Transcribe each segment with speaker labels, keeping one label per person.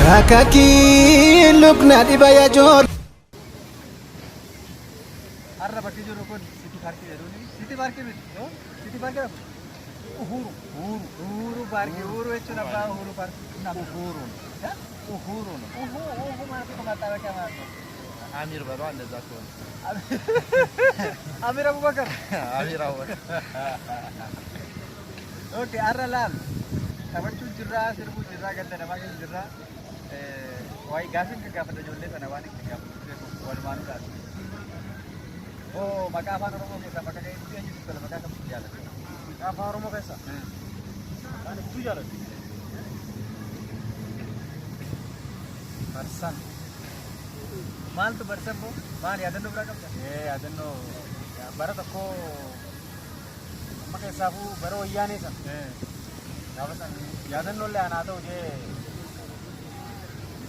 Speaker 1: Akaki lukna di bayajor.
Speaker 2: Arra bakki jiru kun city park jedhu ni city park miti no city park uhuru park uhuru jechuun abbaa uhuru park uhuru ማለት ከማጣበቂያ ማለት ነው
Speaker 3: አሚር በለው እንደዛ ከሆነ
Speaker 2: አሚር አቡበከር
Speaker 3: አሚር አቡበከር
Speaker 2: ኦኬ አረላል ተበቹ ጅራ ስርቡ ጅራ ገደነ ማገኝ ጅራ ዋይ ጋፍን ከጋፈደ ጆሌ ተነዋን ከጋፈደ ወልማኑ ዳል Oh, maka apa orang mau kita maka kayak itu aja kalau maka kamu jalan. Apa orang mau kaisa? Kan itu jalan. Barsan. Mal tuh barsan bu? Mal ya ada berapa kan? Ada no. Ya barat aku maka sabu baru iya nih kan. Ya betul. Ya ada no le anak tuh je.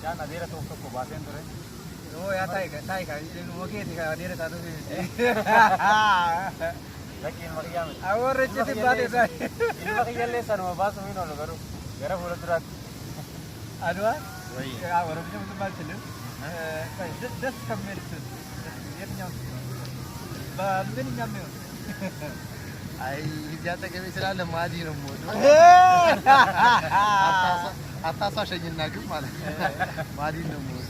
Speaker 2: Jangan ada itu tuh bahasan tuh. Oh ya tahu kan, ini mungkin tiga hari satu sih.
Speaker 3: Lakin Maryam.
Speaker 2: Awal receh tiba deh saya.
Speaker 3: Ini makanya lesan mau bahas ini loh baru. Gara boleh turat.
Speaker 2: Aduh.
Speaker 3: Woi.
Speaker 2: Ya awal punya betul bahas dulu. Just come here. Dia punya. Balin nyampe.
Speaker 3: Ay, jata ke misalnya madi nomor. Atas aja nak malah. Madi nomor.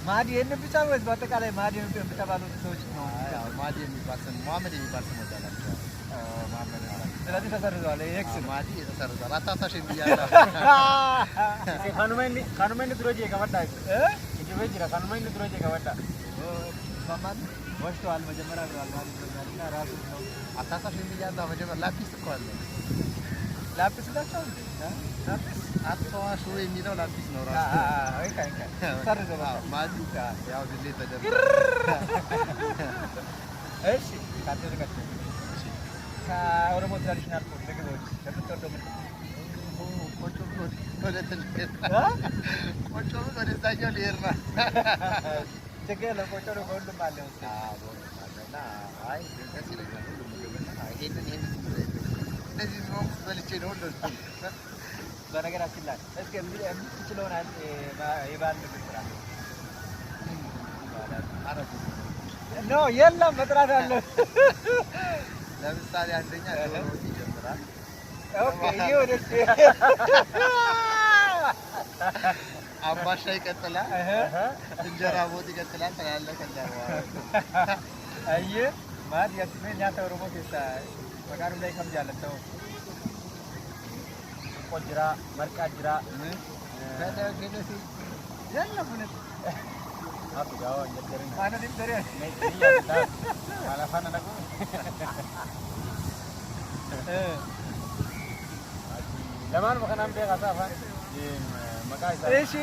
Speaker 2: Madi ini bisa wes baca kalau Madi itu bisa balu sesuatu.
Speaker 3: Madi ini pasang, Muhammad ini pasang modal.
Speaker 2: Oh, Muhammad. Terus itu seru soalnya, eks.
Speaker 3: Madi itu seru. Rata atas ini dia.
Speaker 2: Kanumen itu terus jaga wadah. Itu bejira kanumen itu terus jaga wadah. Oh, Muhammad. Bos tu al macam mana al Madi tu mana rasu.
Speaker 3: Atas ini dia dah macam lapis tu kau.
Speaker 2: Lapis sudah tahu. Lapis.
Speaker 3: Atau asal ini dah lapis nora.
Speaker 2: Oke. Seru tu.
Speaker 3: Madi kah? Ya udah lihat aja.
Speaker 2: Sih, kata dia kata. Orang mau tradisional pun, mereka boleh. Tapi contoh mereka.
Speaker 3: Macam boleh terlihat. Macam boleh saja lihat.
Speaker 2: Cekal, macam boleh malu.
Speaker 3: Boleh malu. Nah, ay, kasi lagi boleh. Ini semua boleh cenderung.
Speaker 2: በነገር አችላል እስኪ ስለሆነ ይባል ነው
Speaker 3: አረብ
Speaker 2: ኖ የለም መጥራት አለ
Speaker 3: ለምሳሌ አንደኛ ዶሮ ይጀምራል
Speaker 2: ኦኬ ይወደስ
Speaker 3: አምባሻ ይቀጥላል እንጀራ ወጥ ይቀጥላል ተላለ ከዛው
Speaker 2: አየ ማድ ያስመኝ ያተው ሮሞ ከሳ ወጋሩ ላይ ከምጃለተው ቆጅራ መርቃጅራ
Speaker 3: ከደገነሲ
Speaker 2: የለም
Speaker 3: አፍጋው እንደገረኝ
Speaker 2: አነ ድምተሪ
Speaker 3: አላፋና ነቁ ለማን መከናም በቃሳፋ መቃይሳ
Speaker 2: እሺ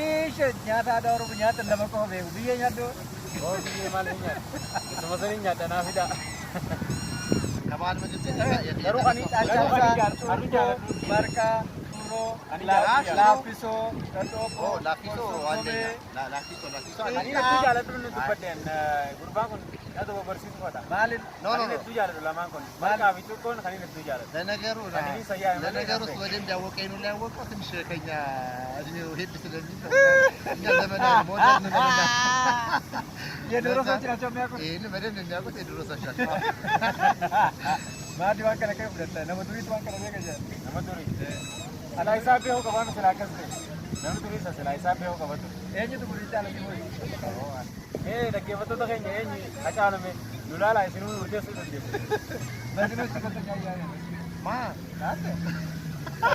Speaker 2: ኛታ ዳውሩ ኛታ ለመቆም ነው ብዬኛዶ
Speaker 3: ወዲዬ ማለኛ ተመሰለኛ ተናፊዳ ከባል መጅት
Speaker 2: ሩቃኒ ጣጫሳ ማርካ Lapiso,
Speaker 3: lapiso,
Speaker 2: Ani itu jalan tu nu tupaden, gurba kon, ada bersih tu kata. Malin,
Speaker 3: no.
Speaker 2: Itu jalan tu lama kon. Malin itu kon, kali itu jalan.
Speaker 3: ለነገሩ ወደም ያወቀኝ ነው ያወቀው ትንሽ ከኛ እድሜው ሄድ ስለዚህ እኛ ዘመናዊ ሞደርን ነውና
Speaker 2: የድሮ ሰዎች ናቸው የሚያውቁት።
Speaker 3: ይሄን በደንብ የሚያውቁት የድሮ ሰዎች ናቸው።
Speaker 2: ማዲ ዋንከለ ከብለተ ነመዱሪ ዋንከለ ነገጀ ነመዱሪ አላይሳቤ ሆ ከባን ስላከስ ነመዱሪ ስላይሳቤ ሆ ከበቱ ኤኝቱ ጉሪ ጫለ ዲሞይ ደገፈቶ ተገኘ ኤኝ አጫለመ ዱላላ አይሲኑ ወደሱ እንደ በድነስ ከተኛ ያያ
Speaker 3: ማ
Speaker 2: አለ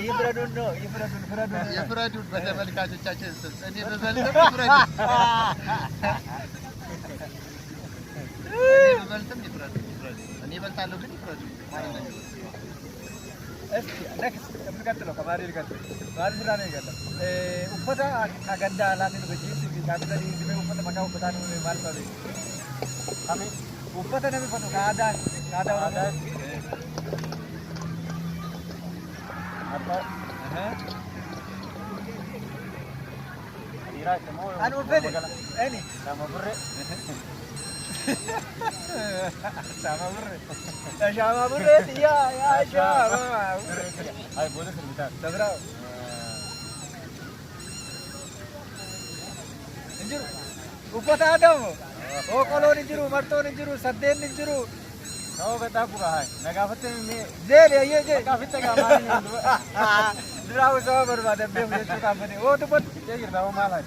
Speaker 2: ይፍረዱን ነው
Speaker 3: ይፍረዱን በተመልካቾቻችን ስም እኔ በበልጥም ይፍረዱ እኔ በልጣለሁ ግን ይፍረዱ ማለት ነው
Speaker 2: እስኪ ነክስ ከፍቀጥለው ከማሪ ልቀጥ ማሪ ስራ ነው ይገላል ኡፈታ ከገንዳ ላምን በጂስ ካፒታሊ ዲበ ኡፈታ መካው ኡፈታ ነው ማለት ነው አሜ ኡፈታ ነው የሚፈቱ ካዳ ወራዳ አባ አዲራ ተሞ አኑ ፈለ እኔ ለማብረ sama burret ya sama ay boleh cerita seberapa Injiru. Uffata adamu. Oqoloon injiru, martoon injiru, saddeen injiru. Kau kata pura hai. Nagafatte me. Jele ye je. Nagafatte ka mani. Diraw saw barbada be mujhe chuka bane. Wo to but ye girda wo mal hai.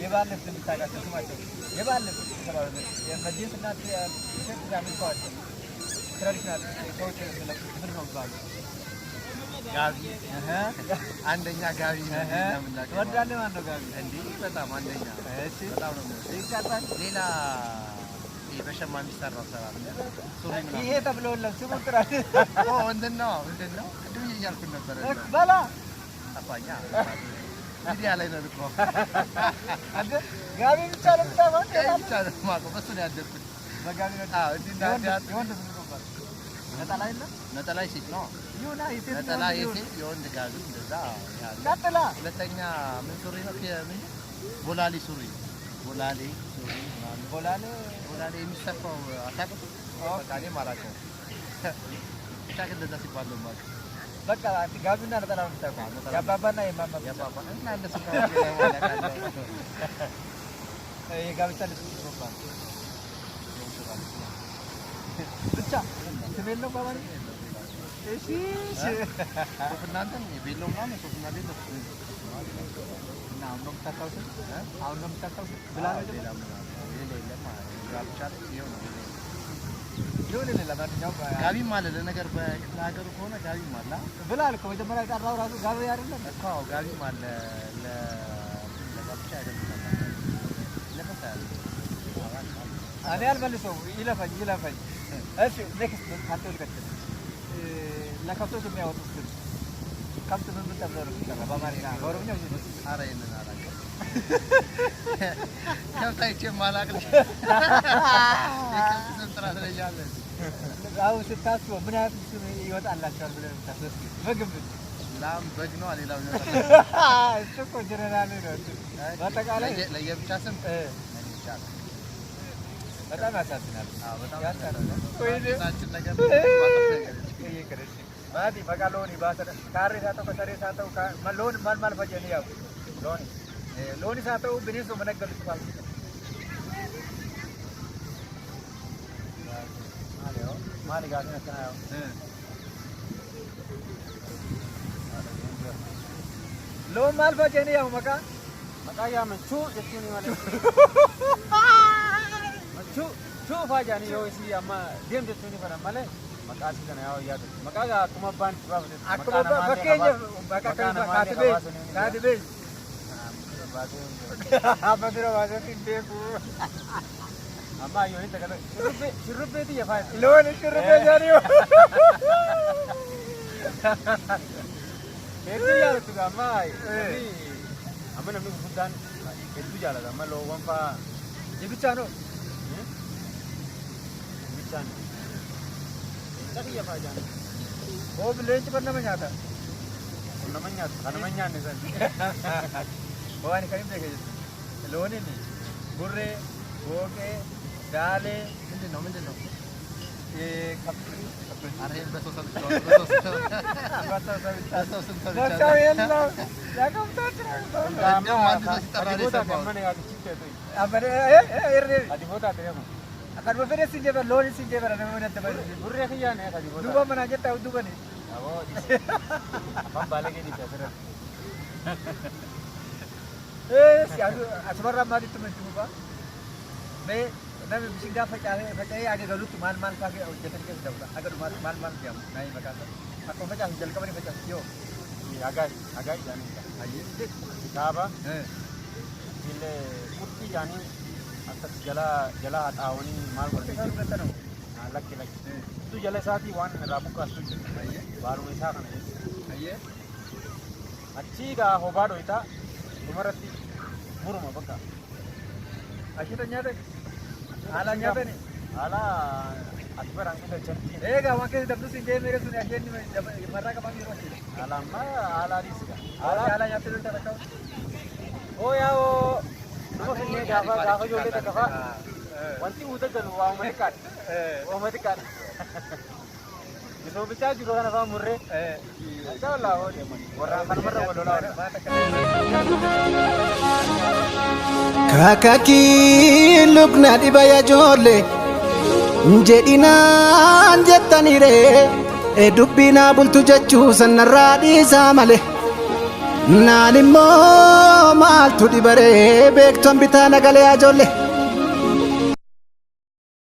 Speaker 2: Ye baal ne tumta ka tumma to. Ye baal ne sabab ne. Ye majlis na ye se jamil ko. Traditional culture se la birno baal.
Speaker 3: ጋቢ አንደኛ ጋቢ
Speaker 2: ወዳለ ማን ነው ጋቢ
Speaker 3: እንዴ በጣም አንደኛ
Speaker 2: እሺ
Speaker 3: በጣም ነው ይቻላል ሌላ በሸማ የሚሰራው ስራ ሱሪ ምናምን
Speaker 2: ይሄ ተብሎለት ስሙ ጥራት
Speaker 3: ምንድነው እንዴ እያልኩ ነበር
Speaker 2: በላ
Speaker 3: አፋኛ ሚዲያ ላይ ነው እኮ
Speaker 2: አንተ ጋቢ ብቻ ነው የምታውቀው
Speaker 3: ጋቢ ብቻ ነው የማውቀው በሱ ነው ያደረኩት
Speaker 2: በጋቢ ነው ወንድ
Speaker 3: ነጠላ ሴት ነው ነጠላ የሴት የወንድ ጋቢ እንደዛ ያለ
Speaker 2: ነጠላ
Speaker 3: ሁለተኛ ምን ሱሪ ነው ምን ቦላሊ ሱሪ ቦላሊ የሚሰፋው አታውቁት በቃ እኔ ማራቸው ብቻ ግን እንደዛ ሲባል ነው ማለት
Speaker 2: በቃ ጋቢና ነጠላ ነው የምታውቀው ያባባና የማማ
Speaker 3: እና እነሱ ጋር ወላ ካለ
Speaker 2: የጋብቻ ልብስ ነው ብቻ ትሜል ነው ባባሪ እሺ
Speaker 3: እናንተ ቤሎ ምናምን ሶስና ቤሎ
Speaker 2: እና አሁን ነው የምታውቀው ብላ ነው
Speaker 3: ጋብቻ ይሁን
Speaker 2: ይሁን ለማንኛውም
Speaker 3: ጋቢ ማለት ለነገር በክፍለ ሀገሩ ከሆነ ጋቢ ማለት
Speaker 2: ብላል እኮ መጀመሪያ ጠራው ራሱ ጋቢ አይደለም
Speaker 3: እኮ ጋቢ ማለት ለጋብቻ አይደለም ለፈታል
Speaker 2: እኔ አልመልሰው ይለፈኝ እሺ ኔክስት ካንተል ከተል ለከብቶች የሚያወጡት ግን ከብት ምን ተብሎ ነው የሚጠራው በአማርኛ በኦሮምኛ
Speaker 3: ኧረ ይሄንን አላውቅም ከብታይቼ ማላቅልሽ የከብት ጥራት ላይ ያለ
Speaker 2: አሁን ስታስበው ምን ያህል ስም ይወጣላችኋል ብለህ የምታስበው በግምት
Speaker 3: ላም በግ ነው ሌላው ነው
Speaker 2: እሱ እኮ ጀነራል ነው በአጠቃላይ
Speaker 3: ለየብቻ ስም
Speaker 2: በጣም ያሳዝናል
Speaker 3: በጣም
Speaker 2: ያሳዝናል
Speaker 3: ወይኔ ነገር
Speaker 2: ማዲ በቃሎኒ ባሰደ ካሬ ሳተው ከሰሬ ሳተው ማሎን ማልማል ፈጀኒ ያው ሎኒ ሳተው ብኒሱ መነገሉ ይባል ማሊ ጋር ነው ታያው ሎን ማል ፈጀኒ ያው መቃ ያመቹ የቱኒ ማለት Chu fajani yo isi amma dem de tuni fara male makasi kana yawo yadu makaga kuma ban babu akuma bakenya bakaka kadibe abadira wazo tinde ku amma yo ni takada shurube di ya fa lone shurube jani yo edu ya tu amma amma namni budan edu jala amma lo wampa jibichano Tapi ya Pak Jan. Oh, beli cepat namanya ada. Namanya ni kan. Oh, ini karim deh gitu. Loan ini. Burre, boke, dale,
Speaker 3: ምንድነው
Speaker 2: ये kapri.
Speaker 3: አሬ በሶስት
Speaker 2: akan befere sinjeba lori sinjeba na mena tabar burre khiya ne khadi boda duba mana jetta duba ne abo apam balage di pesera si asmara mari tume duba me na me bisinda facahe age galut mal ka ke jetan ke dabla agar mal diam nai makasa aku macam jal kamari macam yo agai jani aye kitaba ile kutti jani atas jala atawani mal boleh kita no laki tu jala saati wan rabu ka tu baru isa kan aye अच्छी का होबाडो इता तुमरती मुरुमा बका अशी तर न्याते ने आला अकबर अंकित चंती एगा वाके डब्ल्यू सिंजे मेरे सुने अजेन में मर्रा का बांगी रोटी आला मा आला रिसका आला याते तो रखा ओ या वो तुम ने गावा जोले तो कहा wanti udah kan wa matikat Itu bicara juga kan apa murre tahu lah orang kan merah bodoh lah
Speaker 1: kakakii lubna dhibaya ijoollee jedhinaan jettaniire dubbinaa bultu jechuu sanarraa dhiisaa malee naan immoo maaltu dhibaree beektuun bitaa nagalee ijoollee.